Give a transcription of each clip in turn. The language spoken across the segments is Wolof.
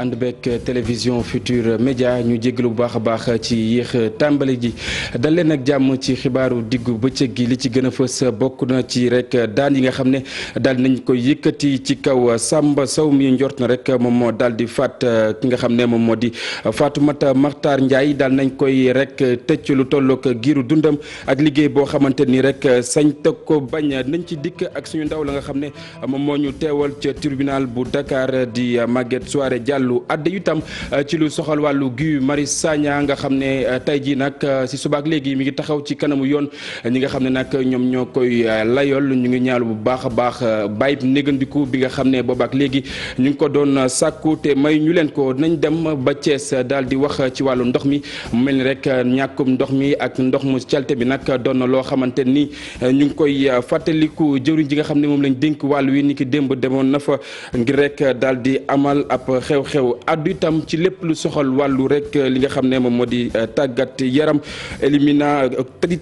ànd beeg télévision Futur Média ñu jégalu bu baax a baax ci yéex tàmbali ji dal leen ak jàmm ci xibaaru diggu bëccëg gi li ci gën a fës bokk na ci rek daan yi nga xam ne daal nañ ko yëkkati ci kaw Samba Sow mi njort na rek moom moo daal di faat ki nga xam ne moom moo di Fatoumata Makhtar Ndiaye daal nañ koy rek tëcc lu tollook giiru dundam ak liggéey boo xamante ni rek sañ teg ko bañ nañ ci dikk ak suñu ndaw la nga xam ne moom moo ñu teewal ca tribunal bu Dakar di Maguette Souaré Diallo adda itam ci lu soxal wàllu Guy Marius Sagna nga xam ne tey jii nag si subaak léegi mi ngi taxaw ci kanamu yoon ñi nga xam ne nag ñoom ñoo koy layool ñu ngi ñaalu bu baax a baax bàyyib négandiku bi nga xam ne boobaak léegi ñu ngi ko doon sàkku te may ñu leen ko nañ dem ba Thiès daal di wax ci wàllu ndox mi mu mel ni rek ñàkkum ndox mi ak ndox mu calte bi nag doon na loo xamante ni ñu ngi koy fàttaliku jëwriñ ji nga xam ne moom lañ dénk wàllu wi ni ki démb demoon na fa ngir rek daal di amal ab xew-xew addu itam ci lépp lu soxal wàllu rek li nga xam ne moom moo di tàggat yaram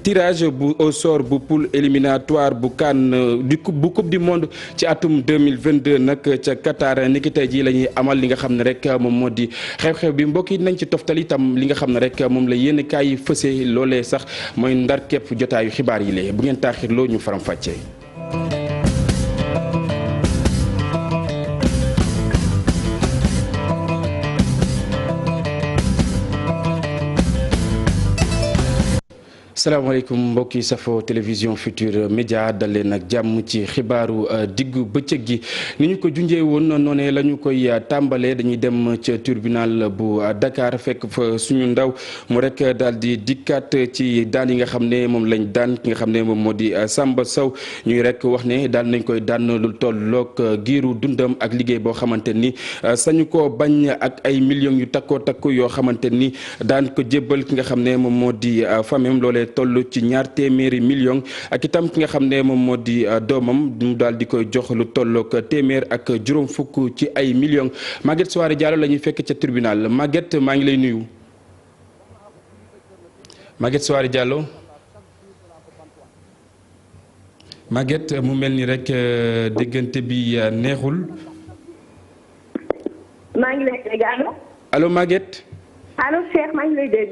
tirage bu au sort bu poule éliminatoire bu CAN bu coupe du monde ci atum 2022 nag ca Qatar ni ki tey jii la ñuy amal li nga xam ne rek moom moo di xew-xew bi mbokk yi nañ ci toftal itam li nga xam ne rek moom la yéen kaay fësee loolee sax mooy ndar képp jotaayu xibaar yi lee bu ngeen taaxirloo ñu faram fàccee. salaamaaleykum mbokk yi safo télévision Futur Média dal leen ak jàmm ci xibaaru diggu bëccëg gi ni ñu ko junjee woon noonee la ñu koy tàmbalee dañuy dem ca tribunal bu Dakar fekk fa suñu ndaw mu rek daal di dikkaat ci daan yi nga xam ne moom lañ daan ki nga xam ne moom moo di Samba Sow ñuy rek wax ne daal nañ koy daan lu tollook giiru dundam ak liggéey boo xamante ni sañu ko bañ ak ay millions yu takkoo takku yoo xamante ni daan ko jébbal ki nga xam ne moom moo di famem loolee toll ci 200 millions ak itam ki nga xam ne moom moo di doomam mu daal di koy jox lu tollook téeméer ak juróom fukk ci ay millions Maguette Souaré Diallo la ñuy fekk ca tribunal Maguette maa ngi lay nuyu Maguette Souaré Diallo Maguette mu mel ni rek déggante bi neexul. maa ngi lay dégg allo Maguette. allo Cheikh maa ngi lay dégg.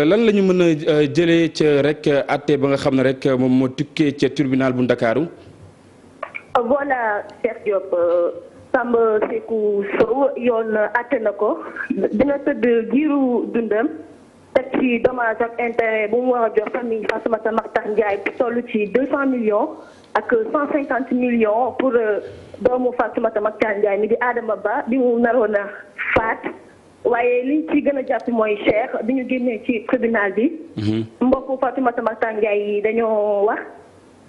lan la ñu mën a jëlee ca rek àtte ba nga xam ne rek moom moo tukkee ca tribunal bu Ndakaaru. voilà Cheikh Diop Samba Sekou Sow yoon àtte na ko dina tëdd giiru dundam teg ci dommage ak intérêt bu mu war a jox famille Fatoumata Makhtar Ndiaye toll ci 200 millions ak 150 millions pour doomu Fatoumata Makhtar Ndiaye mi di Adama Ba bi mu naroon a faat. waaye liñ ci gën a jàpp mooy Cheikh bi ñu génnee ci tribunal bi. mbokku Fatoumata Makhtar Ndiaye yi dañoo wax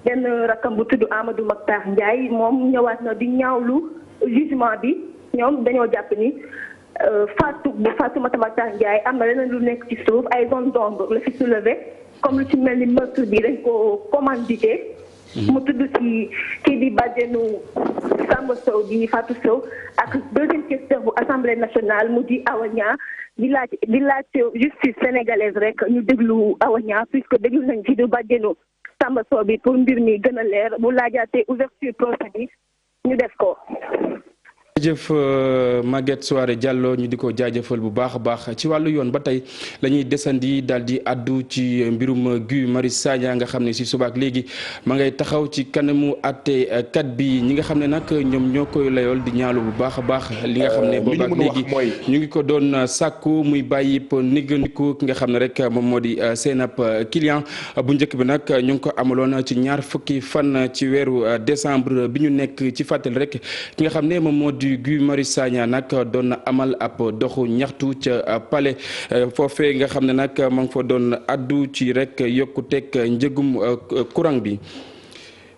benn rakam bu tudd Amadou Makhtar Ndiaye moom ñëwaat na di ñaawlu jugement bi ñoom dañoo jàpp ni bu Fatoumata Makhtar Ndiaye am na leneen lu nekk ci suuf ay zone d'ombre la fi soulevé comme lu ci mel ni meurtre bi dañ ko commandité. mu tudd ci kii di bàjjenu Samba Sow di Fatou Sow ak deuxième questeur bu assemblée nationale mu di Awa Niang di laaj justice sénégalaise rek ñu déglu Awa Niang puisque déglu nañ ci du bàjjenu Samba Sow bi pour mbir mi gën a leer bu laajaatee ouverture procès bi ñu def ko. jërëjëf Maguette Souaré Diallo ñu di ko jaajëfal bu baax a baax ci wàllu yoon ba tey la ñuy desandi daal di addu ci mbirum Guy Marius Sagna nga xam ne si subaak léegi ma ngay taxaw ci kanamu àtte kat bi ñi nga xam ne nag ñoom ñoo koy layool di ñaalu bu baax a baax li nga xam ne boobaak léegi ñu ngi ko doon sàkku muy bàyyi néggandiku ki nga xam ne rek moom moo di seen ab client bu njëkk bi nag ñu ngi ko amaloon ci 20 fan ci weeru décembre bi ñu nekk ci fàttali rek ki nga xam ne moom moo di Guy Marius Sagna nag doon na amal ab doxu ñaxtu ca palais foofee nga xam ne nag ma ngi fa doon addu ci rek yokkuteeg njëgum courant bi.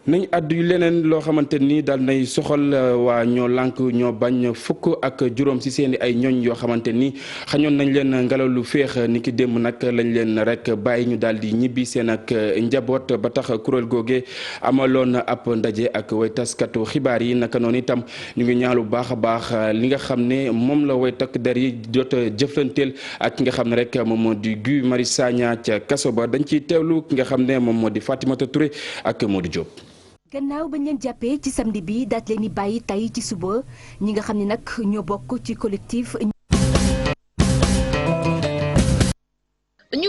nañ addu leneen loo xamante ni daal nay soxal waa ñoo lànk ñoo bañ fukk ak juróom si seen i ay ñooñ yoo xamante ni xañoon nañ leen ngelaw lu féex ni ki démb nag lañ leen rek bàyyi ñu daal di ñibbi seen ak njaboot ba tax kuréel googe amaloon ab ndaje ak way taskatu xibaar yi naka noonu itam ñu ngi ñaalu baax a baax li nga xam ne moom la way takk der yi jot a jëflanteel ak ki nga xam ne rek moom moo di Guy Marius Sagna ca kaso ba dañ ciy teewlu ki nga xam ne moom moo di Fatimata Touré ak Modou Diop. gannaaw bañ leen jàppee ci samedi bi daat leen di bàyyi tey ci suba ñi nga xam ne nag ñoo bokk ci collectif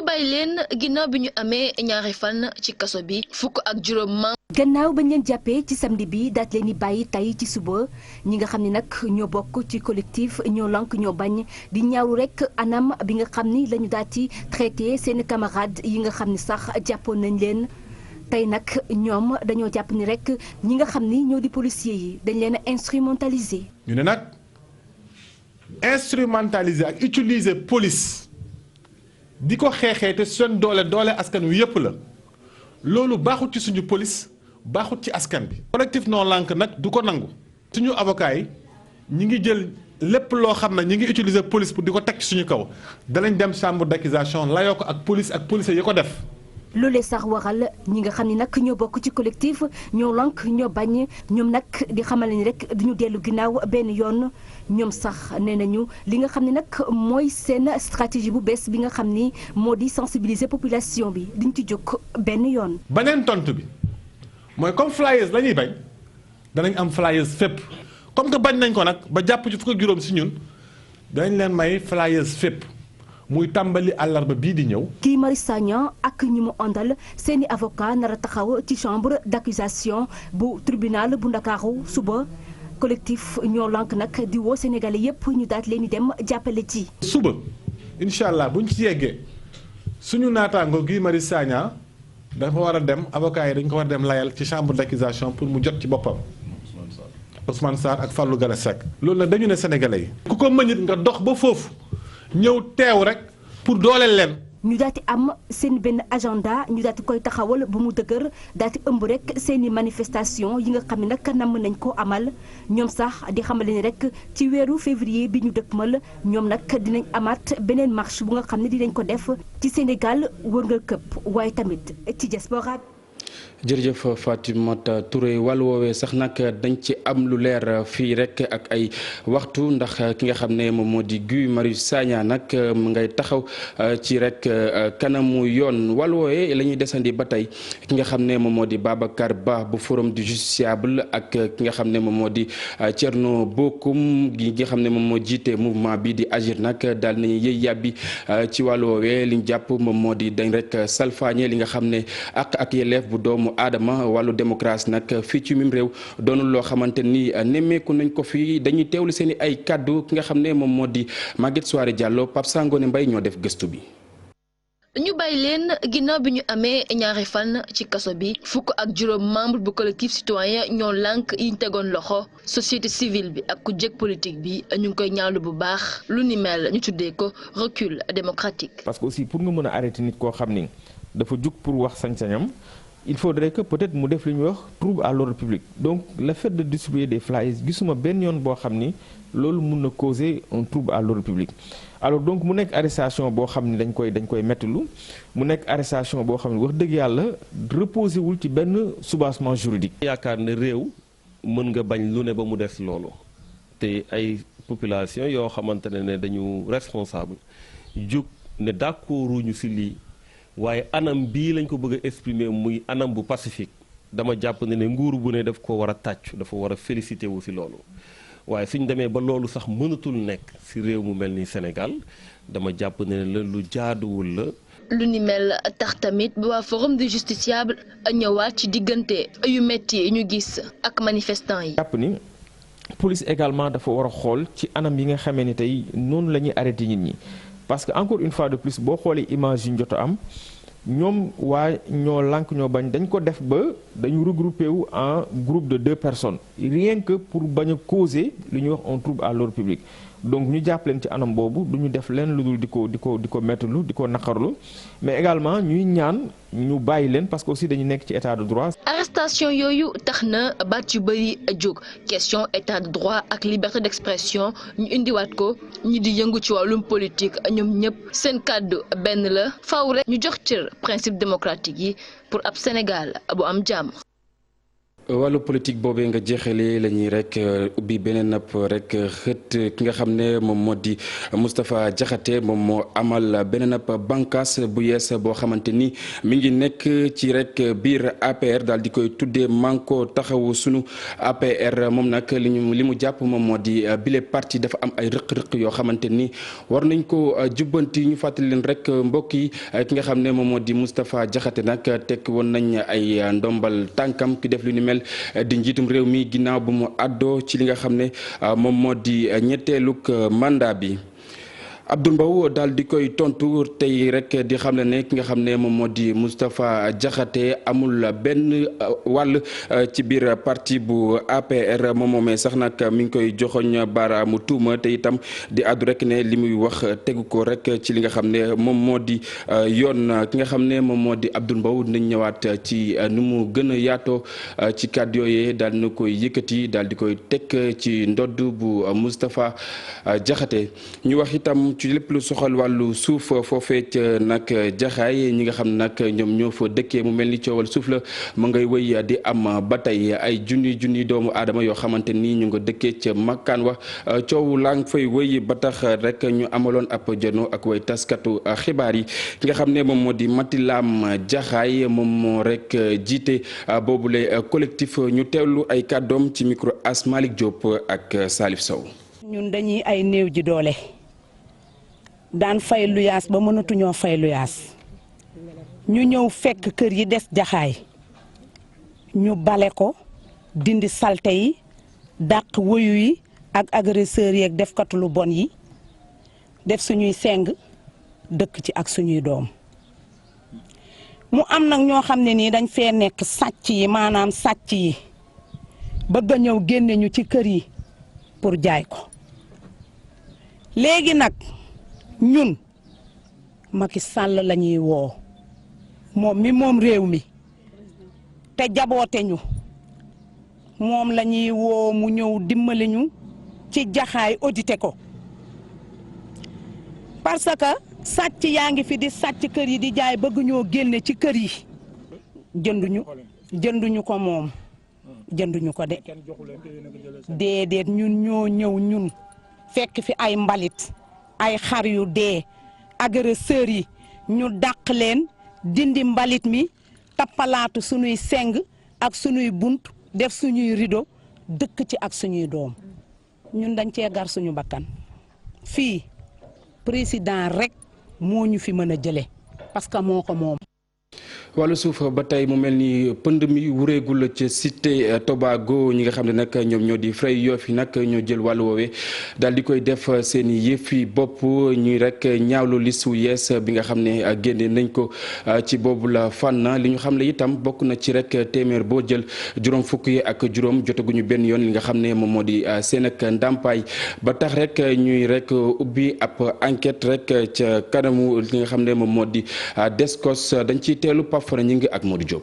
bàyyi leen ginnaaw bi ñu amee ñaari fan ci kaso bi fukk ak juróom gannaaw bañ leen jàppee ci samedi bi daat leen di bàyyi tey ci suba ñi nga xam ne nag ñoo bokk ci collectif ñoo lank ñoo bañ di ñaawlu rek anam bi nga xam ni la ñu daal di traité seen camarades yi nga xam ni sax jàppoon nañ leen tey nag ñoom dañoo jàpp ni rek ñi nga xam ni ñoo di policiers yi dañ leen a instrumentaliser. ñu ne nag instrumentaliser ak utiliser police di ko xeexee te seen doole askan wi yëpp la loolu baaxut ci suñu police. baaxut ci askan bi. collectif non lank nag du ko nangu. suñu avocat yi ñi ngi jël lépp loo xam ne ñi ngi utiliser police pour di ko teg ci suñu kaw danañ dem chambre d'accusation layoo ko ak police ak policiers yi ko def. loolee sax waral ñi nga xam ni nag ñoo bokk ci collectif ñoo lank ñoo bañ ñoom nag di xamal ni rek duñu dellu ginnaaw benn yoon ñoom sax nee nañu li nga xam ne nag mooy seen stratégie bu bees bi nga xam ni moo di sensibiliser population bi duñ ci jóg benn yoon. beneen tontu bi. mooy comme flyers la ñuy bañ danañ am flyers fépp comme que bañ nañ ko nag ba jàpp ci fukk ak juróom si ñun danañ leen may flyers fépp muy tàmbali àllarba bii di ñëw. Guy Marius Sagna ak ñi mu àndal seeni avocat nar a taxaw ci chambre d'accusation bu tribunal bu Ndakaaru suba collectif ñoo lank nag di woo Sénégalais yépp ñu daat leen di dem jàppale ci. suba incha allah buñ ci yeggee suñu naataango Guy Marius Sagna dafa war a dem avocat yi dañ ko war a dem layal ci chambre d'accusation pour mu jot ci boppam Ousmane Sarr ak Fallou Galass Seck loolu nag dañu ne sénégalais yi ku ko mënit nga dox ba foofu ñëw teew rek pour dooleel leen. ñu daati am seen benn agenda ñu daati koy taxawal bu mu dëgër daati ëmb rek seeni manifestation yi nga xam ne nag namm nañ koo amal ñoom sax di xamale ni rek ci weeru février bi ñu dëkkmal ñoom nag dinañ amaat beneen marche bu nga xam ne dinañ ko def ci Sénégal wërngal këpp waaye tamit ci diaspora. jërëjëf Fatimata Touré wàllu woowee sax nag dañ ci am lu leer fii rek ak ay waxtu ndax ki nga xam ne moom moo di Guy Marius Sagna nag mu ngay taxaw ci rek kanamu yoon wàllu woowee la ñuy desandi ba tey ki nga xam ne moom moo di Babacar Ba bu forum du justiciable ak ki nga xam ne moom moo di Thierno Bocoum gi nga xam ne moom moo jiite mouvement bi di agir nag daal nañu yëy yàbbi ci wàllu woowee li ñu jàpp moom moo di dañ rek salfaañe li nga xam ne ak yelleef bu doomu aadama wàllu démocratie nag fii ci mim réew doonul loo xamante ni nemmeeku nañ ko fii dañuy teewlu seen i ay kàddu ki nga xam ne moom moo di Maguette Souaré Diallo Pape Sangone Mbaye ñoo def gëstu bi. ñu bàyyi leen ginnaaw bi ñu amee ñaari fan ci kaso bi fukk ak juróom membre bu collectif citoyen ñoo lànk yi ñu tegoon loxo société civile bi ak ku jëkk politique bi ñu ngi koy ñaawlu bu baax lu ni mel ñu tuddee ko recul démocratique. parce que aussi pour nga mën a arrêter nit koo xam ni dafa jug pour wax sañ-sañam il faudrait que peut-être mu def li ñuy wax trouble à l'ordre public donc le fait de distribuer des flyers gisuma benn yoon boo xam ni loolu mun na causer un trouble à l'ordre public. alors donc mu nekk arrestation boo xam ni dañ koy mettulu mu nekk arrestation boo xam ne wax dëgg yàlla reposé wul ci benn soubassement juridique. yaakaar ne réew mën nga bañ lu ne ba mu des loolu te ay population yoo xamante ne dañu responsable jóg ne d'accorduñu ci lii waaye anam bii lañ ko bëgg a exprimer muy anam bu pacifique dama jàpp ne nguur bu ne daf ko war a tàccu dafa war a féliciter wu ci loolu. waaye suñ demee ba loolu sax mënatul nekk ci réew mu mel ni Sénégal dama jàpp ne la lu jaaduwul la. lu ni mel tax tamit ba waa forum du justiciable ñëwaat ci diggante yu metti yi ñu gis ak manifestants yi. jàpp ni police également dafa war a xool ci anam yi nga xamee ni tey noonu la ñuy arrêté nit ñi parce que encore une fois de plus boo xoolee image yi ñu jot a am. ñoom waa ñoo lànk ñoo bañ dañ ko def ba dañu regroupé wu en groupe de 2 personnes rien que pour bañ a causer lu ñuy wax un trouble à l'ordre public donc ñu jàpp leen ci anam boobu du ñu def leen lu dul di ko mettulu di ko naqarlu mais également ñuy ñaan ñu bàyyi leen parce que aussi dañu nekk ci état de droit. arrestation yooyu tax na baat yu bëri jóg question état de droit ak liberté d'expression ñu indiwaat ko ñi di yëngu ci wàllum politique ñoom ñëpp seen kàddu benn la faaw rek ñu jox cër principe démocratique yi pour ab Sénégal bu am jàmm. wàllu politique boobee nga jeexalee la ñuy rek ubbi beneen napp rek xët ki nga xam ne moom moo di Moustapha Diakhaté moom moo amal beneen napp bànqaas bu yees boo xamante ni mi ngi nekk ci rek biir APR daal di koy tuddee Manko Taxawu Sunu APR moom nag li mu jàpp moom moo di bile parti dafa am ay rëq-rëq yoo xamante ni war nañ ko jubbanti ñu fàttali leen rek mbokk yi ki nga xam ne moom moo di Moustapha Diakhaté nag tekk woon nañ ay ndombal tànkam ki def lu ni mel di njiitum réew mi ginnaaw bu mu àddoo ci li nga xam ne moom moo di ñetteelug mandat bi. Abdoul Mbow daal di koy tontu tey rek di xam ne ki nga xam ne moom moo di Moustapha Diakhaté amul benn wàll ci biir parti bu APR moom moomee sax nag mi ngi koy joxoñ baaraamu tuuma te itam di àddu rek ne li muy wax tegu ko rek ci li nga xam ne moom moo di yoon ki nga xam ne moom moo di Abdoul Mbow dinañ ñëwaat ci nu mu gën a yaatoo ci kàddu yooyee daal na koy yëkkati daal di koy teg ci ndodd bu Moustapha Diakhaté ñu wax itam ci lépp lu soxal wàllu suuf foofee ca nag jaxaay ñi nga xam ne nag ñoom ñoo fa dëkkee mu mel ni coowal suuf la mu ngay wëy di am ba tey ay junni doomu aadama yoo xamante ni ñu nga dëkkee ca makkaan wa coow laa ngi fay wëy ba tax rek ñu amaloon ab jano ak way taskatu xibaar yi ki nga xam ne moom moo di Matilam Jaxaay moom moo rek jiite boobule collectif ñu teewlu ay kàddoom ci micro As Malick Diop ak Salif Sow. ñun dañuy ay néew ji doole. daan fay luyaas ba mënatuñoo fay luyaas ñu ñëw fekk kër yi des jaxaay ñu bale ko dindi salte yi dàq woyu yi ak agresseurs yi ak defkatu lu bon yi def suñuy seng dëkk ci ak suñuy doom mu am nag ñoo xam ne nii dañ fee nekk sàcc yi maanaam sàcc yi bëgg a ñëw génne ñu ci kër yi pour jaay ko léegi nag ñun Macky Sall la ñuy woo moom mi moom réew mi te jaboote ñu moom la ñuy woo mu ñëw dimbali ñu ci jaxaay audité ko parce que sàcc yaa ngi fi di sàcc kër yi di jaay bëgg ñoo génne ci kër yi jënduñu ko moom jënduñu ko de déedéet ñun ñoo ñëw ñun fekk fi ay mbalit ay xar yu dee agresseurs yi ñu dàq leen dindi mbalit mi tappalaatu suñuy seng ak suñuy bunt def suñuy rideau dëkk ci ak suñuy doom ñun dañ cee gar suñu bakkan fii président rek moo ñu fi mën a jële parce que moo ko moom. wàllu suuf ba tey mu mel ni pënd mi wureegul ci cité Tobago ñi nga xam ne nag ñoom ñoo di Frey Yoff yi nag ñoo jël wàllu woowee daal di koy def seen i yëfi bopp ñuy rek ñaawlu listu yees bi nga xam ne génne nañ ko ci boobu la fànn li ñu xam ne itam bokk na ci rek téeméer boo jël juróom fukk yi ak juróom jotaguñu benn yoon li nga xam ne moom moo di seen ak ndàmpaay ba tax rek ñuy rek ubbi ab enquête rek ca kanamu li nga xam ne moom moo di Descos dañ ciy teelu Fara ñi ngi ak Modou Diop.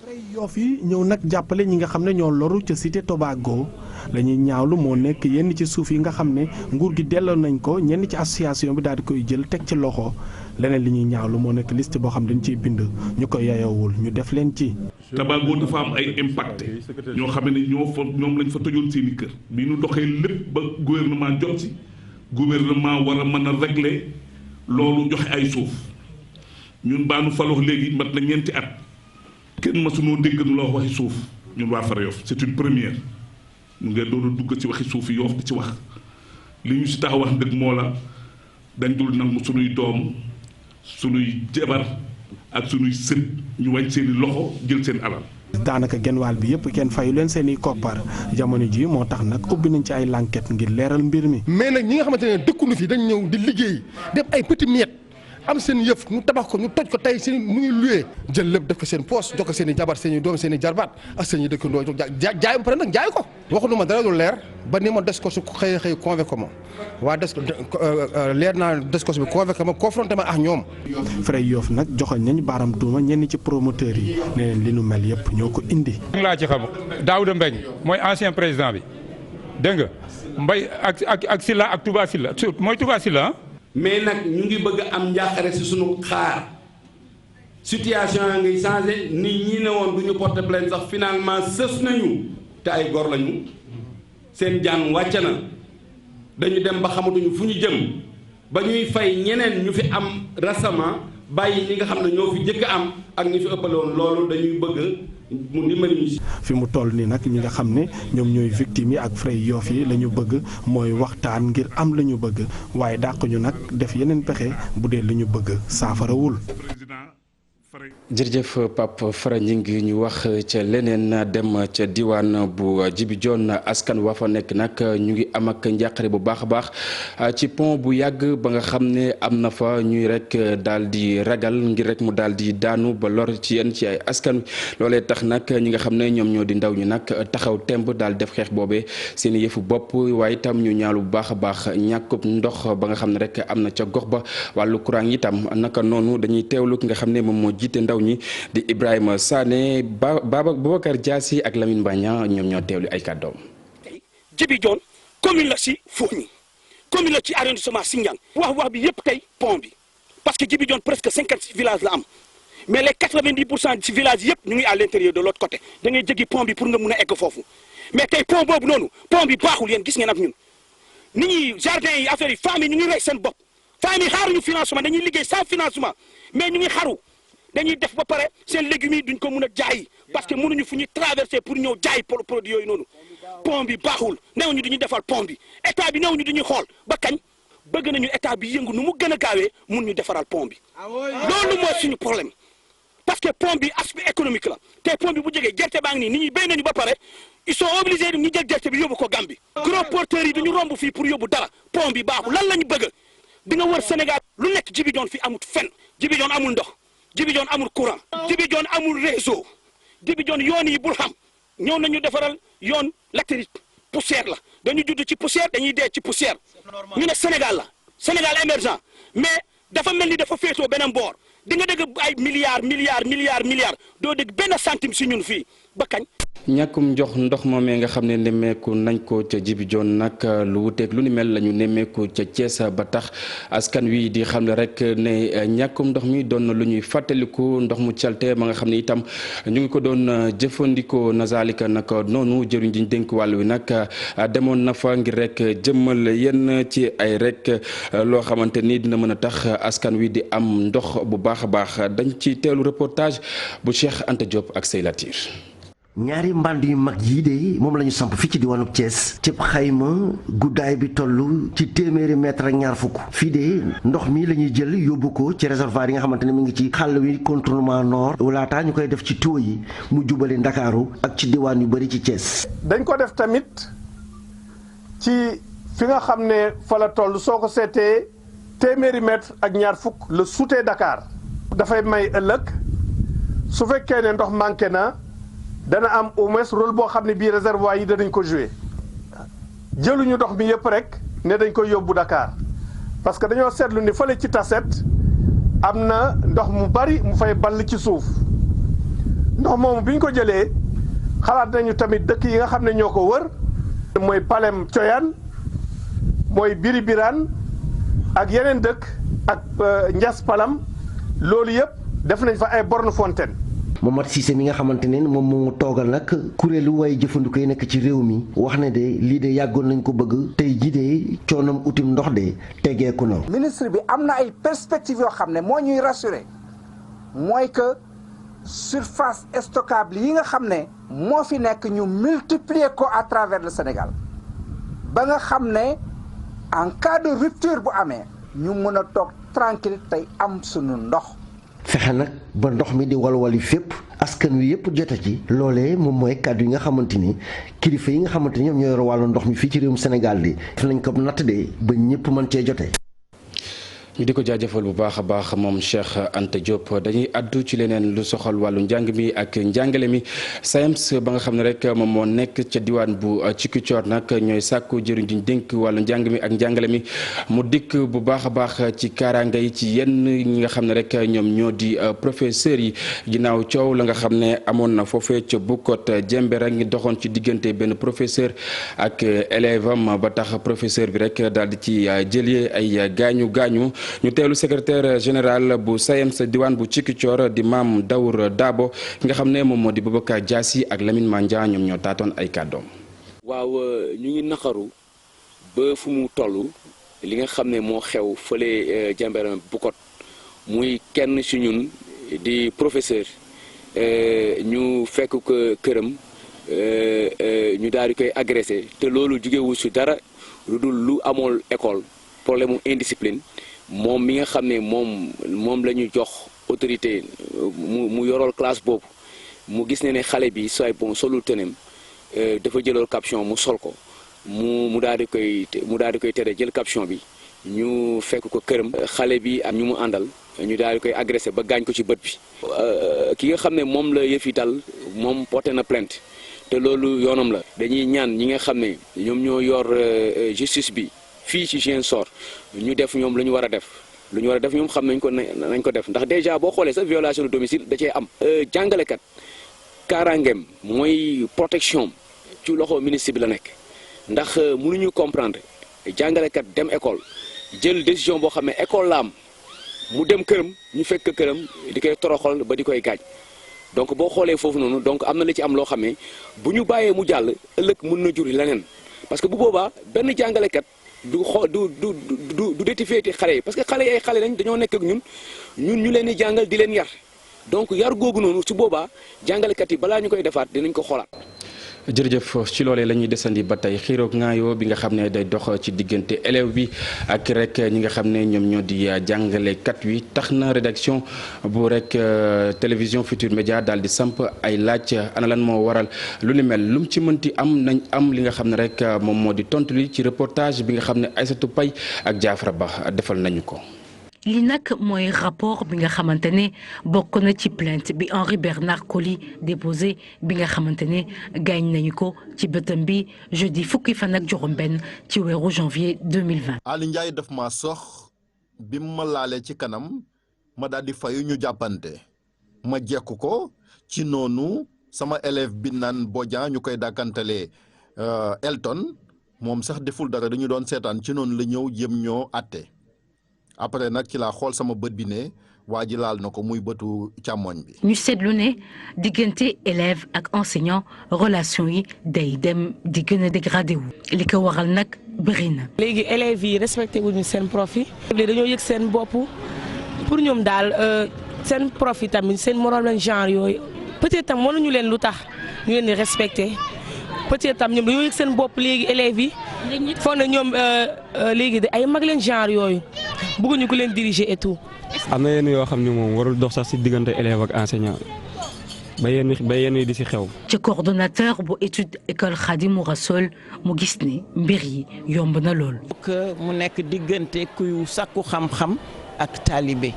Frey Yoff yi ñëw nag jàppale ñi nga xam ne ñoo loru ca cité Tobago la ñuy ñaawlu moo nekk yenn ci suuf yi nga xam ne nguur gi delloo nañ ko ñenn ci association bi daal di koy jël teg ci loxo leneen li ñuy ñaawlu moo nekk liste boo xam dañ ciy bind ñu koy yayoowul ñu def leen ci. Tobago dafa am ay impacté ñoo xam ne ñoom lañ fa tojoon seen i kër bi ñu doxee lépp ba gouvernement jot si gouvernement war a mën a régler loolu joxe ay suuf. ñun baanu faloo léegi mat na ñeenti at kenn mësunoo dégg nu la waxi suuf ñun waa Frey Yoff c'est une première ñu ngeen doon dugg ci waxi suuf yi Yoff di ci wax li ñu si tax wax dëgg moo la dañ dul nangu sunuy doom sunuy jabar ak sunuy sët ñu wañ seeni loxo jël seen alal. daanaka genn wàll bi yëpp kenn fayu leen seen i koppar jamono ji moo tax nag ubbi nañ ci ay enquête ngir leeral mbir mi. mais nag ñi nga xamante ne dëkkuñu fi dañ ñëw di liggéey def ay petit miette. am seen yëf ñu tabax ko ñu toj ko tey seen mu ngi luwee jël lépp def ko seen poos jox ko seen i jabar seen i doom seen i jarbaat ak seen i dëkkandoo jaay ba pare nag jaay ko waxuñu ma dara lu leer ba ni ma Descos xëy convoqué ma waa leer naa Descos bi convoqué ma confronté ma ak ñoom. Frey Yoff nag joxoñ nañ baaram tuuma ñenn ci promoteurs yi ne leen li nu mel yëpp ñoo ko indi. laa ci xam Daouda Mbengue mooy ancien président bi dégg nga Mbaye ak Sylla ak Touba Sylla mooy Touba Sylla mais nag ñu ngi bëgg am njàqare ci sunu xaar situation yaa ngi changé nit ñi ne woon du ñu porter plainte sax finalement sës nañu te ay gor lañu seen jaan wàcc na dañu dem ba xamatuñu fu ñu jëm ba ñuy fay ñeneen ñu fi am récemment bàyyi ñi nga xam ne ñoo fi jëkk am ak ñi fi ëppale woon loolu dañuy bëgg mu dimbali ñu si. fi mu toll nii nag ñi nga xam ne ñoom ñooy victimes yi ak frais Yoff yi la ñu bëgg mooy waxtaan ngir am la ñu bëgg waaye dàq ñu nag def yeneen pexe bu dee li ñu bëgg saafarawul. jërëjëf Pape Fara ñi ngi ñu wax ca leneen dem ca diwaan bu Djibidione askan waa fa nekk nag ñu ngi am ak njàqare bu baax a baax ci pont bu yàgg ba nga xam ne am na fa ñuy rek daal di ragal ngir rek mu daal di daanu ba lor ci yenn ci ay askan loolee tax nag ñi nga xam ne ñoom ñoo di ndaw ñi nag taxaw temb daal def xeex boobee seen yëfu bopp waaye itam ñu ñaalu bu baax a baax ñàkkub ndox ba nga xam ne rek am na ca gox ba wàllu courant itam naka noonu dañuy teewlu ki nga xam ne moom moo jiite ndaw ñi di Ibrahima Sané Babacar Diassi ak Lamine Bagna ñoom ñoo teewlu ay kàddoom. Djibidione commune la si Fogni commune la ci arrondissement Sindian wax bi yëpp tey pont bi parce que Djibidione presque 56 villages la am mais les 90% ci villages yëpp ñu ngi à l'intérieur de l'autre côté da ngay jéggi pont bi pour nga mun a egg foofu mais tey pont boobu noonu pont bi baaxul yéen gis ngeen ak ñun nit ñi jardin yi affaire yi femmes yi ñu ngi rey seen bopp femmes yi xaaruñu financement dañuy liggéey sans financement mais ñu ngi xaru dañuy def ba pare seen légumes yi duñ ko mun a jaay parce que mënuñu fu ñuy traverser pour ñëw jaay produit yooyu noonu pont bi baaxul néew ñu duñuy defal pont bi état bi néew ñu duñuy xool ba kañ bëgg nañu état bi yëngu nu mu gën a gaawee mun ñu defaral pont bi loolu mooy suñu problème parce que pont bi aspect économique la te pont bi bu jógee gerte baa ngi nii nit ñi béy nañu ba pare ils sont obligés ñu jël gerte bi yóbbu ko Gambie gros porteurs yi duñu romb fii pour yóbbu dara pont bi baaxul lan la ñu bëgg di nga wër Sénégal lu nekk Djibidione fi amut fen Djibidione amul ndox Djibidione amul courant Djibidione amul réseau Djibidione yoon yi bul xam ñëw nañu defaral yoon latérite poussière la dañu judd ci poussière dañuy dee ci poussière ñu ne Sénégal la Sénégal émergent mais dafa mel ni dafa féetoo beneen boor di nga dégg ay milliards doo dégg benn centime si ñun fii ba kañ. ñàkkum ndox moomee nga xam ne nemmeeku nañ ko ca Djibidione nag lu wuteeg lu ni mel la ñu nemmeeku ca Thiès ba tax askan wi di xam ne rek ne ñàkkum ndox mi doon na lu ñuy fàttaliku ndox mu calte ma nga xam ne itam ñu ngi ko doon jëfandikoo nazalika nag noonu jëriñ diñ dénk wàll wi nag demoon na fa ngir rek jëmmal yenn ci ay rek loo xamante ni dina mën a tax askan wi di am ndox bu baax a baax dañ ci teelu reportage bu Cheikh Anta Diop ak Sey Latir. ñaari mbànd yu mag yii de moom la ñu samp fii ci diwaanu Thiès cib xayma guddaay bi toll ci téeméeri mètre ak ñaar fukk fii de ndox mi la ñuy jël yóbbu ko ci réservoir yi nga xamante ne mi ngi ci xàll wi contournement nord laataa ñu koy def ci tuyau yi mu jubali Ndakaaru ak ci diwaan yu bëri ci Thiès. dañ ko def tamit ci fi nga xam ne fa la toll soo ko seetee téeméeri mètre ak ñaar fukk la sutee Dakar dafay may ëllëg su fekkee ne ndox manqué na. dana am au moins rôle boo xam ne bii réservoir yi danañ ko jouer jëluñu ndox mi yëpp rek ne dañ koy yóbbu Dakar parce que dañoo seetlu ni fële ci Tassette am na ndox mu bari mu fay ball ci suuf ndox moomu bi ñu ko jëlee xalaat nañu tamit dëkk yi nga xam ne ñoo ko wër mooy Palem Coyaan mooy Biri Biraan ak yeneen dëkk ak Njas Palam loolu yëpp def nañ fa ay borne fontaine. Momar Cissé mi nga xamante ne moom moo toogal nag kuréelu way jëfandiku yi nekk ci réew mi wax ne de lii de yàggoon nañ ko bëgg tey jii de coonam utim ndox de tegeeku na. ministre bi am na ay perspectives yoo xam ne moo ñuy rassurer mooy que surface stockable yi nga xam ne moo fi nekk ñu multiplier ko à travers le Sénégal ba nga xam ne en cas de rupture bu amee ñu mën a toog tranquille tey am sunu ndox. fexe nag ba ndox mi di walwali fépp askan wi yëpp jote ci loolee moom mooy kàddu yi nga xamante ni kilifa yi nga xamante ni ñoom ñoo yor wàllu ndox mi fii ci réewum Sénégal di def nañ ko natt de ba ñëpp mën cee jote. ñu di ko jaajëfal bu baax a baax moom Cheikh Anta Diop dañuy addu ci leneen lu soxal wàllu njàng mi ak njàngale mi SAEMS ba nga xam ne rek moom moo nekk ca diwaan bu Ziguinchor nag ñooy sàkku jëriñ diñ dénk wàllu njàng mi ak njàngale mi mu dikk bu baax a baax ci kaaraange yi ci yenn ñi nga xam ne rek ñoom ñoo di professeurs yi ginnaaw coow la nga xam ne amoon na foofee ca Bukot Jembe rek ngi doxoon ci diggante benn professeur ak élève am ba tax professeur bi rek daal di ci jëlee ay gaañu ñu teelu secrétaire général bu SAEMS diwaan bu Ziguinchor di Mame Daour Dabo ki nga xam ne moom moo di Boubacar Diassi ak Lamine Mandia ñoom ñoo taatoon ay kàddoom. waaw ñu ngi naqaru ba fu mu toll li nga xam ne moo xew fële Diembéring Bukot muy kenn ci ñun di professeur ñu fekk ko këram ñu daal di koy agressé te loolu jugewu ci dara lu dul lu amool école problème mu indiscipline moom mi nga xam ne moom la ñu jox autorité mu yorool classe boobu mu gis ne xale bi sooy bon solul tënem dafa jëlool caption mu sol ko mu daal di koy tere jël caption bi ñu fekk ko këram xale bi am ñu mu àndal ñu daal di koy agressé ba gaañ ko ci bët bi ki nga xam ne moom la yëf yi dal moom porté na plainte te loolu yoonam la dañuy ñaan ñi nga xam ne ñoom ñoo yor justice bi fii ci Ziguinchor ñu def ñoom lu ñu war a def ñoom xam nañ ko def ndax déjà boo xoolee sax violation de domicile da cee am jàngalekat kaaraangeem mooy protection ci loxo ministre bi la nekk ndax mënuñu comprendre jàngalekat dem école jël décision boo xam ne école la am mu dem këram ñu fekk këram di koy toroxal ba di koy gaañ donc boo xoolee foofu noonu donc am na li ci am loo xam ne bu ñu bàyyee mu jàll ëllëg mën na jur leneen parce que bu boobaa benn jàngalekat du détifeeti xale yi parce que xale yi ay xale lañ dañoo nekk ak ñun ñu leen di jàngal di leen yar donc yar googu noonu su boobaa jàngalekat yi balaa ñu koy defaat dinañ ko xoolaat. jërëjëf ci loolee la ñuy desandi ba tey xiiroog ngaayoo bi nga xam ne day dox ci diggante élève bi ak rek ñi nga xam ne ñoom ñoo di jàngalekat wi tax na rédaction bu rek télévision Futur Média daal di samp ay laaj ana lan moo waral lu ni mel lu mu ci mënti am nañ am li nga xam ne rek moom moo di tontu li ci reportage bi nga xam ne Aïssatou Paye ak Diafra Ba defal nañu ko. li nag mooy rapport bi nga xamante ne bokk na ci plainte bi Henri Bernard Coly déposé bi nga xamante ne gaañ nañu ko ci bëtam bi jeudi fukki fan ak juróom-benn ci weeru janvier 2020. Ali Ndiaye daf ma sox bi ma laalee ci kanam ma daal di fayu ñu jàppante ma jekku ko ci noonu sama élève bi naan Bodian ñu koy dàkkantalee Elton moom sax deful dara dañu doon seetaan ci noonu la ñëw jëm ñoo àtte. après nag ci laa xool sama bët bi ne waa ji laal na ko muy bëtu càmmoñ bi. ñu seetlu ne diggante élève ak enseignant relation yi day dem di gën a dégradé wu. li ko waral nag bëri na. léegi élèves yi respecté wuñu seen prof yi. dañoo yëg seen bopp pour ñoom daal seen prof yi tamit seen morom lañ genre yooyu peut-être tam mënuñu leen lu tax ñu leen di respecté peut-être tam ñoom dañoo yëg seen bopp léegi élèves yi. foog na ñoom léegi de ay mag leen genre yooyu bëgguñu ko leen diriger et tout. am na yenn yoo xam ne moom warul dox sax ci diggante élève ak enseignant ba yenn yi di ci xew. ci coordonnateur bu étude école Khadimou Rassoul mu gis ne mbir yi yomb na lool. que mu nekk diggante kuy sàkku xam-xam ak talibé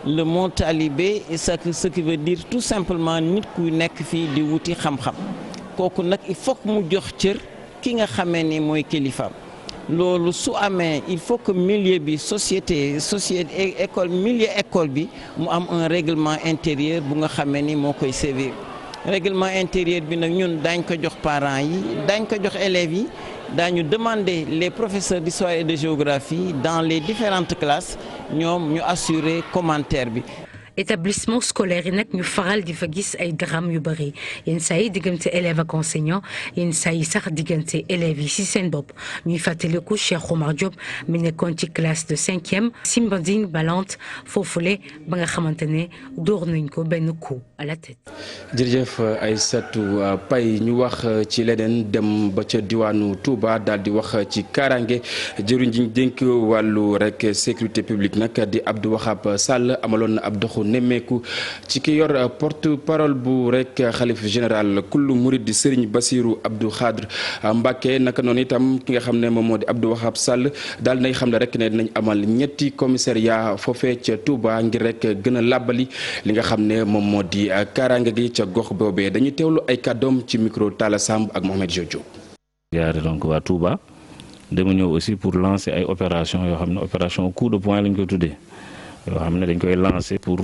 le mot talibé ce qui veut dire tout simplement nit kuy nekk fii di wuti xam-xam kooku nag il faut que mu jox cër. ki nga xamee ni mooy kilifaam loolu su amee il faut que milieu bi société école milieu école bi mu am un règlement intérieur bu nga xamee ni moo koy sévir règlement intérieur bi nag ñun daañ ko jox parents yi daañ ko jox élèves yi daañu demander les professeurs d'histoire et de géographie dans les différentes classes ñoom ñu assurer commentaire bi. établissement scolaire yi nag ñu faral di fa gis ay drame yu bëri yenn saa yi diggante élèves ak enseignants yenn saa yi sax diggante élèves yi ci seen bopp ñuy fàttaliku Cheikh Oumar Diop mi nekkoon ci classe de 5e Simbanding Balante foofule ba nga xamante ne dóor nañ ko benn coup à la tête. jërëjëf Aïssatou Paye ñu wax ci leneen dem ba ca diwaanu Touba daal di wax ci kaaraange jëriñ ji dénk wàllu rek sécurité publique nag di Abdou Wahab Sall amaloon na ab doxu nemmeeku ci ki yor porte parole bu rek xalif général kullu murid di Serigne Bassirou Abdou Khadre Mbacké naka noonu itam ki nga xam ne moom moo di Abdou Wahab Sall daal nay xam ne rek ne dinañ amal ñetti commissariat foofee ca Touba ngir rek gën a làbbali li nga xam ne moom moo di kaaraange gi ca gox boobee dañuy teewlu ay kàddoom ci micro Talla Samb ak Mohamed Jojo. jaare donc waa Touba dama ñëw aussi pour lancer ay opération yoo xam ne opération coup de poing lañ koy tuddee yoo xam ne dañ koy lancer pour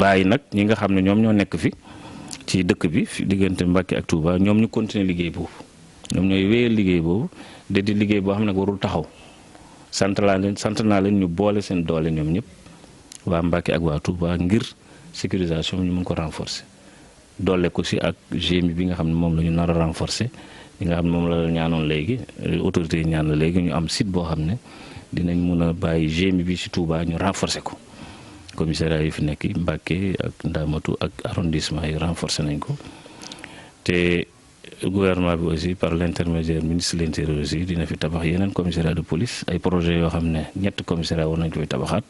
bàyyi nag ñi nga xam ne ñoom ñoo nekk fi ci dëkk bi diggante Mbacké ak Touba ñoom ñu continuer liggéey boobu ñoom ñooy wéyal liggéey boobu de di liggéey boo xam ne warul taxaw sant naa leen ñu boole seen doole ñoom ñëpp waa Mbacké ak waa Touba ngir sécurisation ñu mën ko renforcer doole ko ci ak GMI bi nga xam ne moom la ñu nar a renforcer li nga xam ne moom la ñaanoon léegi autorités yi ñaan la léegi ñu am site boo xam ne dinañ mun a bàyyi GMI bi ci Touba ñu renforcer ko commissariat yi fi nekk Mbacké ak Ndamatou ak arrondissement yi renforcer nañ ko te gouvernement bi aussi par l'intermédiaire ministre de l'Intérieur aussi dina fi tabax yeneen commissariat de police ay projets yoo xam ne 3 commissariat war nañ koy tabaxaat.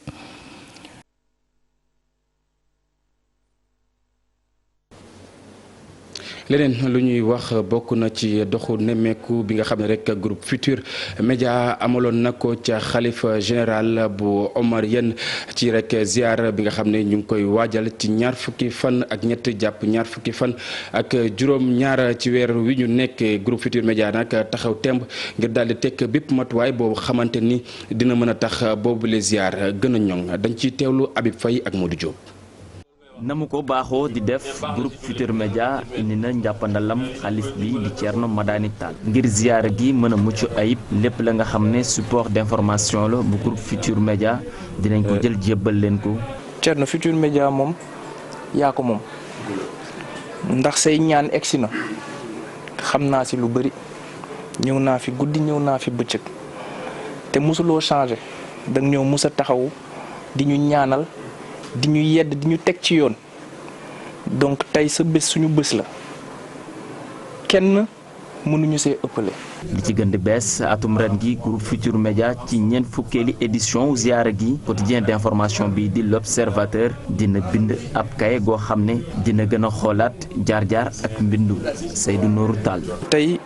leneen lu ñuy wax bokk na ci doxu nemmeeku bi nga xam ne rek groupe Futurs Médias amaloon na ko ca xalifa général bu Omarien ci rek ziar bi nga xam ne ñu ngi koy waajal ci 2 fukki fan ak ñett jàpp 2 fukki fan ak juróom-ñaar ci weer wi ñu nekk groupe Futurs Médias nag taxaw temb ngir daal di tekk bépp matuwaay boobu xamante ni dina mën a tax boobu les ziar gën a ñoŋ dañ ciy teewlu Habib Faye ak Modou Diop. na mu ko baaxoo di def groupe Futurs Médias indi na njàppandalam xalif bi di Thierno Madani Tall ngir ziyaara gi mën a mucc ayib lépp la nga xam ne support d'information la bu groupe Futurs Médias dinañ ko jël jébbal leen ko. Thierno Futurs Médias moom yaa ko moom ndax say ñaan egsi na xam naa si lu bëri ñëw naa fi guddi ñëw naa fi bëccëg te mosuloo changé danga ñëw mus a taxaw di ñu ñaanal. di ñu yedd di ñu teg ci yoon donc tey sa bés suñu bés la kenn mënuñu see ëppale. li ci gën di bees atum ren gi groupe Futurs Médias ci 4e édition ziyaara gi quotidien d'information bi di l'Observateur dina bind ab kaye goo xam ne dina gën a xoolaat jaar-jaar ak mbindu Seydou Nourou Tall. tey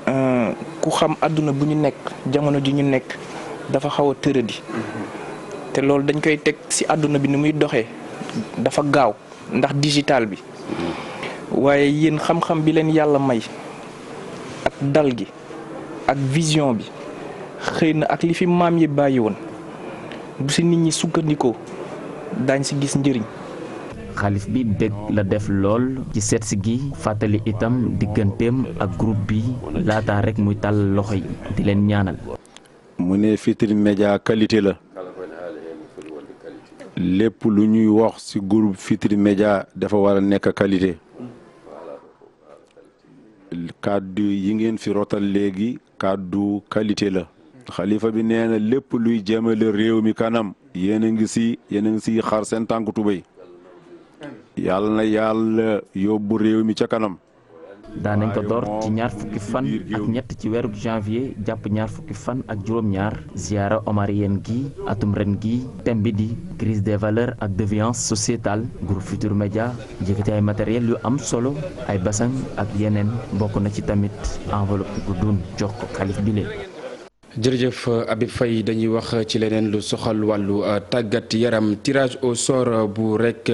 ku xam àdduna bu ñu nekk jamono ji ñu nekk dafa xaw a tëradi te loolu dañ koy teg ci àdduna bi ni muy doxee. dafa gaaw ndax digital bi waaye yéen xam-xam bi leen yàlla may ak dal gi ak vision bi xëy na ak li fi maam yi bàyyi woon bu ci nit ñi sukkandikoo daañ ci gis njëriñ. xalif bi bég la def lool ci seetsi gi fàttali itam digganteem ak groupe bi laata rek muy tàll loxo yi di leen ñaanal. mu ne Futurs Médias qualité la. lépp lu ñuy wax ci groupe Futurs Médias dafa war a nekk qualité kàddu yi ngeen fi rotal léegi kàddu qualité la xalifa bi nee na lépp luy jëmale réew mi kanam yéen a ngi ci xar seen tànk tubéy yàlla na yàlla yóbbu réew mi ca kanam. daanañ ko door ci 2 fukki fan ak ñett ci weeru janvier jàpp 2 fukki fan ak juróom-ñaar ziara omarienne gi atum ren gi thème bi di crise des valeurs ak déviance sociétale groupe Futurs Médias jëkkati ay matériel yu am solo ay basang ak yeneen bokk na ci tamit enveloppe bu dun jox ko xalif bi leen. jërëjëf Habib Faye dañuy wax ci leneen lu soxal wàllu tàggat yaram tirage au sort bu rek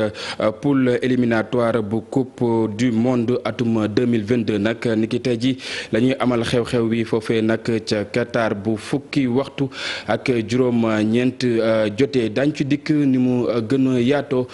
poule éliminatoire bu coupe du monde atum 2022 nag niki tey ji la ñuy amal xew-xew bi foofee nag ca Qatar bu fukki waxtu ak juróom-ñeent jotee dañ ci dikk ni mu gën a yaatoo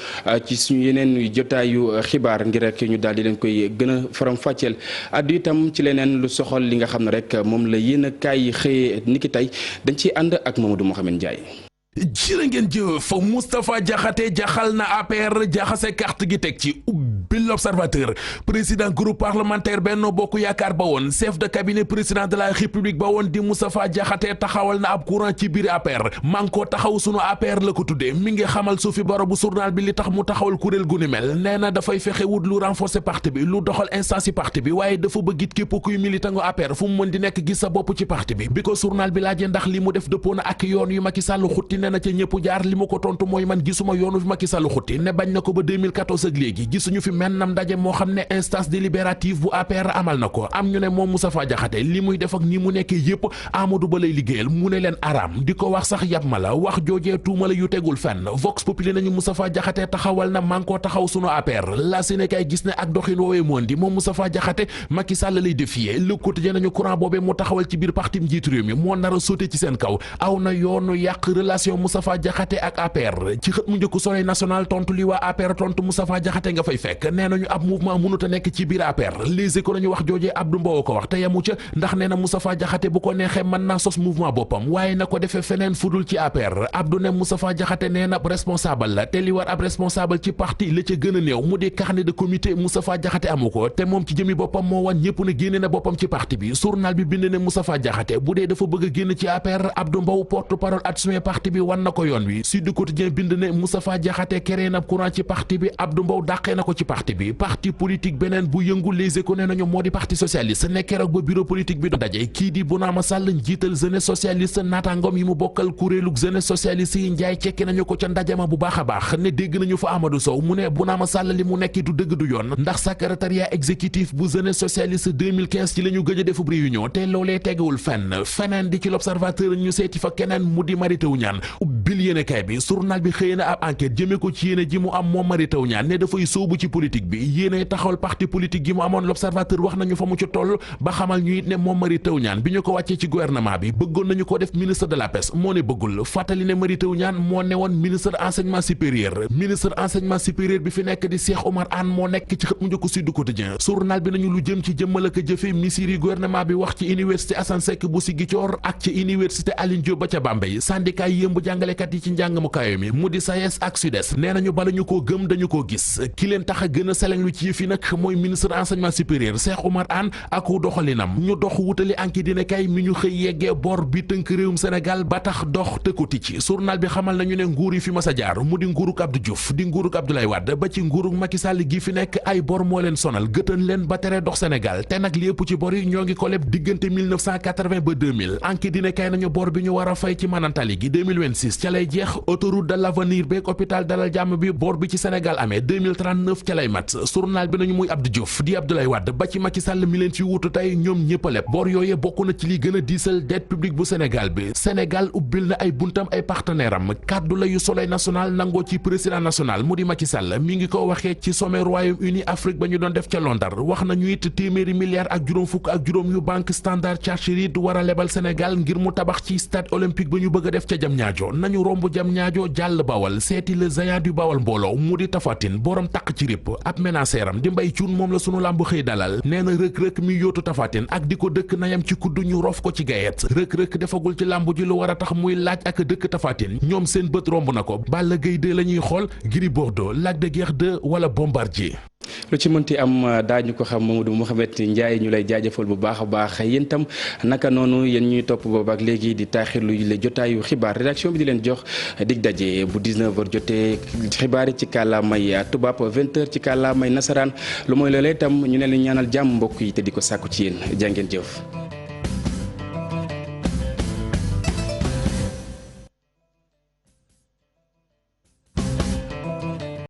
ci suñu yeneen jotaayu xibaar ngir rek ñu daal di leen koy gën a faram-fàcceel addu itam ci leneen lu soxal li nga xam ne rek moom la yéen a kaay xëyee niki tey dañ ciy ànd ak Mamadou Mohamed Ndiaye. jërë ngeen jëf Moustapha Diakhaté jaxal na APR jaxase carte gi teg ci ubbi l'Observateur président groupe parlementaire Benno Bokk Yaakaar ba woon chef de cabinet président de la République ba woon di Moustapha Diakhaté taxawal na ab courant ci biir APR man koo taxaw sunu APR la ko tuddee mi ngi xamal Sophie Baro bu journal bi li tax mu taxawal kuréel gu ni mel nee na dafay fexe wut lu renforcer parti bi lu doxal instance ci parti bi waaye dafa bëgg it képp kuy militant APR fu mu mën di nekk gis sa bopp ci parti bi ko journal bi laajee ndax li mu def dëppoo na ak yoon yu Macky Sall xutti nee na ca ñëpp jaar li ma ko tontu mooy man gisuma yoonu fi Macky Sall xutti ne bañ na ko ba 2014 ak léegi gisuñu fi mennam ndaje moo xam ne instance délibérative bu APR amal na ko am ñu ne moom Moustapha Diakhaté li muy def ak ni mu nekkee yëpp Amadou Ba lay liggéeyal mu ne leen araam di ko wax sax yab ma la wax joojee tuuma la yu tegul fenn Vox Populi nañu Moustapha Diakhaté taxawal na man koo taxaw sunu APR la Sénégal gis ne ak doxin woowee moon di moom Moustapha Diakhaté Macky Sall lay défier Le Quotidien nañu courant boobee mu taxawal ci biir parti njiitu réew mi moo nar a sauté ci seen kaw aw na yoonu yàq relation Moustapha Diakhaté ak APR ci xët mu njëkk Soleil national tontu li waa APR tontu Moustapha Diakhaté nga fay fekk nekk nee nañu ab mouvement mënut a nekk ci biir APR Les Échos nañu wax joojee Abdou Mbow ko wax te yamu ca ndax nee na Moustapha Diakhaté bu ko neexee mën naa sos mouvement boppam waaye na ko defee feneen fudul ci APR Abdou ne Moustapha Diakhaté nee na responsable la te li war ab responsable ci parti la ca gën a néew mu di carnet de comité Moustapha Diakhaté amu ko te moom ci jëmi boppam moo wan ñëpp ne génne na boppam ci parti bi journal bi bind ne Moustapha Diakhaté bu dee dafa bëgg a génn ci APR Abdou Mbow porte-parole adjoint parti bi wan na ko yoon wi Sud Quotidien bind ne Moustapha Diakhaté créé na courant ci parti bi Abdou Mbow dàqee na ko ci parti bi parti politique beneen bu yëngu Les Échos ne nañu moo di parti socialiste ne keroog ba bureau politique bi doon daje kii di Bounama Sall njiital jeunesse socialiste naataangoom yi mu bokkal kuréelug jeunesse socialiste yi njaay cekki nañu ko ca ndajama bu baax a baax ne dégg nañu fa Amadou Sow mu ne Bounama Sall li mu nekk du dëgg du yoon ndax secrétariat exécutif bu jeunesse socialiste 2015 ci la ñu gëj a defub réunion te loolee tegewul feneen di ci l'observateur ñu seeti fa keneen mu di Mary Teuw Niane ubbil yéenekaay bi journal bi xëy na ab enquête jëmee ko ci yéene ji mu am moom Mary Teuw Niane ne dafay sóobu ci politique bi yéene taxawal parti politique gi mu amoon l'observateur wax nañu fa mu ci toll ba xamal ñu it ne moom Mary Teuw Niane bi ñu ko wàccee ci gouvernement bi bëggoon nañu ko def ministre de la pêche moo ne bëggul fàttali ne Mary Teuw Niane moo ne woon ministre enseignement supérieur bi fi nekk di Cheikh Oumar Anne moo nekk ci xët mu njëkk Sud Quotidien journal bi nañu lu jëm ci jëmmal ak jëfe misiri gouvernement bi wax ci université Assane Seck bu Ziguinchor ak ci université Alioune Diop ba ca Bambey syndicat yi yëmb jàngalekat yi ci njàng mu kayo mi mu di SAES ak SUDES nee nañu bala ñu koo gëm dañu koo gis ki leen tax a gën a seleng lu ci yëf yi nag mooy ministre enseignement supérieur Cheikh Oumar Anne ak doxalinam ñu dox wutali anki dina kay mi ñu xëy yeggee bor bi tënk réewum Sénégal ba tax dox tëkkati ci journal bi xamal nañu ne nguur yi fi mas a jaar mu di nguuruk Abdou Diouf di nguuruk Abdoulaye Wade ba ci nguuruk Macky Sall gi fi nekk ay bor moo leen sonal gëtën leen ba tere dox Sénégal te nag li ëpp ci bor yi ñoo ngi ko leb diggante 1980 ba 2000 anki dina kay nañu bor bi ñu war a fay ci manantali gi 2026 ca lay jeex autoroute de l'avenir beeg hôpital Dalal Jàmm bi bor bi ci Sénégal amee 2039 ca lay mat journal bi nañu muy Abdou Diouf di Abdoulaye Wade ba ci Macky Sall mi leen fi wuutu tey ñoom ñëpp a leb bor yooye bokk na ci li gën a diisal dette publique bu Sénégal bi Sénégal ubbil na ay buntam ay partenaire am kaddu la yu Soleil national nangoo ci président national mu di Macky Sall mi ngi ko waxee ci sommet Royaume-Uni Afrique ba ñu doon def ca Londres wax nañu it téeméeri milliards ak juróom fukk ak juróom yu banque Standard Chartered war a lebal Sénégal ngir mu tabax ci stade olympique ba ñu bëgg a def ca Diamniadio nañu romb Diamniadio jàll Bawal seeti le géant du Bawal mbooloo mu di Tapha Tine borom taq ci rip ab menaceram di Mbaye Thioune moom la sunu làmb xëy dalal nee na rëk-rëk mi yóotu Tapha Tine ak di ko dëkk nayam ci kuddu ñu rof ko ci gayet rëk-rëk defagul ci làmb ji lu war a tax muy laaj ak dëkk Tapha Tine ñoom seen bët romb na ko Balla Gaye 2 la ñuy xool Gris Bordeaux Lac de Guiers 2 wala Bombardier lu ci mënti am daañu ko xam Mamadou Mouhamed Ndiaye ñu lay jaajëfal bu baax a baax yéen tam naka noonu yéen ñuy topp boobaak léegi di taaxirlu le jotaayu xibaar rédaction bi di leen jox dig daje bu 19h jotee xibaar yi ci kàllaamay tubaab 20h ci kàllaamay nasaraan lu mooy loolee itam ñu ne leen ñaanal jàmm mbokk yi te di ko sàkku ci yéen jàngeen jëf